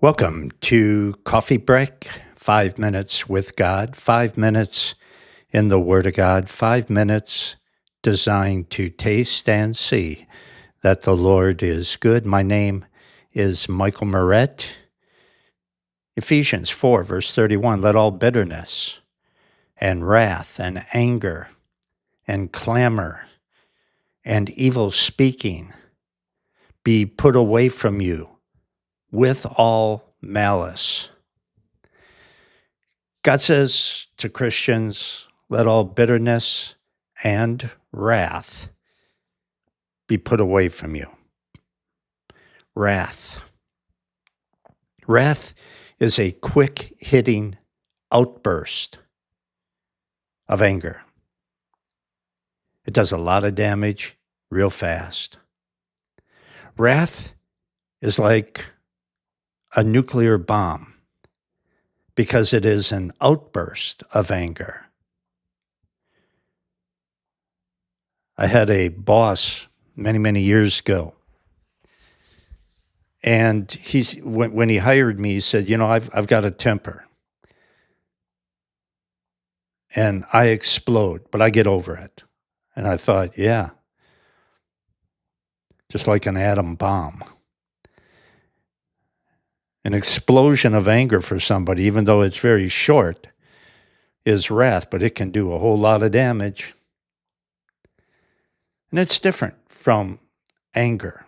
Welcome to Coffee Break, 5 minutes with God, 5 minutes in the Word of God, 5 minutes designed to taste and see that the Lord is good. My name is Michael Moret. Ephesians 4, verse 31, let all bitterness and wrath and anger and clamor and evil speaking be put away from you with all malice. God says to Christians, let all bitterness and wrath be put away from you. Wrath. Wrath is a quick-hitting outburst of anger. It does a lot of damage real fast. Wrath is like a nuclear bomb because it is an outburst of anger. I had a boss many years ago, and when he hired me, he said, I've got a temper, and I explode, but I get over it. And I thought, yeah, just like an atom bomb. An explosion of anger for somebody, even though it's very short, is wrath, but it can do a whole lot of damage. And it's different from anger.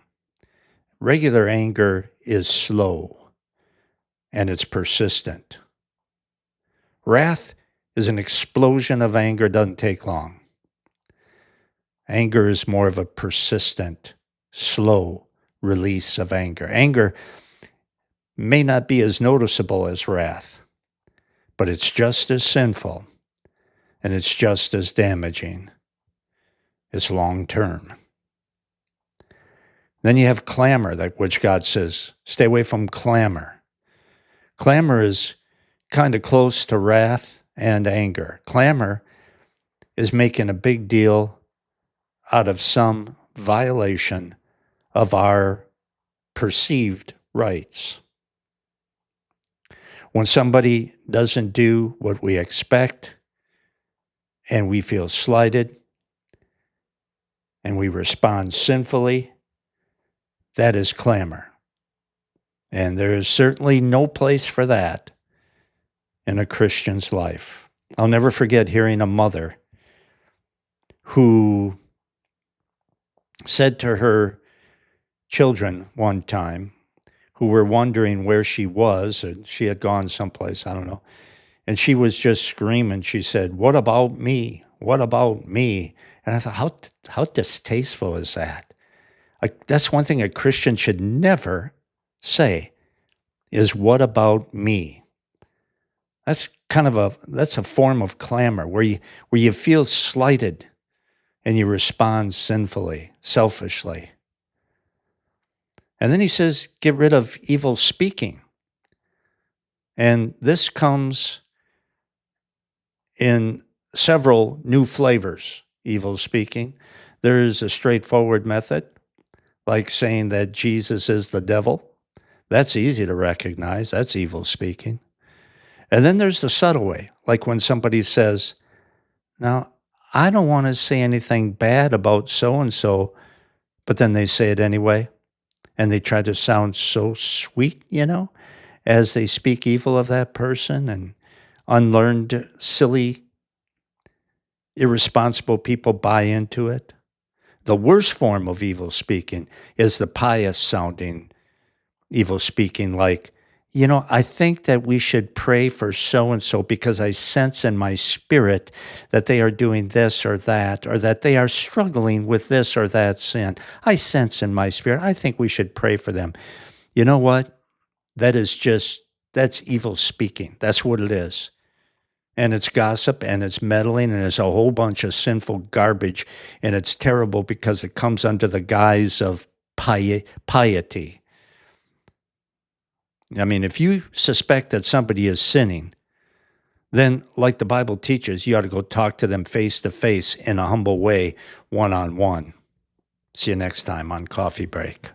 Regular anger is slow and it's persistent. Wrath is an explosion of anger, doesn't take long. Anger is more of a persistent, slow release of anger. Anger may not be as noticeable as wrath, but it's just as sinful and it's just as damaging. It's long term. Then you have clamor, which God says, stay away from clamor. Clamor is kind of close to wrath and anger. Clamor is making a big deal out of some violation of our perceived rights. When somebody doesn't do what we expect and we feel slighted and we respond sinfully, that is clamor. And there is certainly no place for that in a Christian's life. I'll never forget hearing a mother who said to her children one time, who were wondering where she was, and she had gone someplace, I don't know, and she was just screaming. She said, what about me? What about me? And I thought, how distasteful is that? That's one thing a Christian should never say, is what about me? That's that's a form of clamor where you feel slighted and you respond sinfully, selfishly. And then he says, get rid of evil speaking. And this comes in several new flavors, evil speaking. There is a straightforward method, like saying that Jesus is the devil. That's easy to recognize. That's evil speaking. And then there's the subtle way, like when somebody says, now, I don't want to say anything bad about so-and-so, but then they say it anyway. And they try to sound so sweet, as they speak evil of that person. And unlearned, silly, irresponsible people buy into it. The worst form of evil speaking is the pious-sounding evil speaking, like, I think that we should pray for so-and-so because I sense in my spirit that they are doing this or that they are struggling with this or that sin. I sense in my spirit. I think we should pray for them. You know what? That's evil speaking. That's what it is. And it's gossip, and it's meddling, and it's a whole bunch of sinful garbage, and it's terrible because it comes under the guise of piety. I mean, if you suspect that somebody is sinning, then, like the Bible teaches, you ought to go talk to them face to face in a humble way, one-on-one. See you next time on Coffee Break.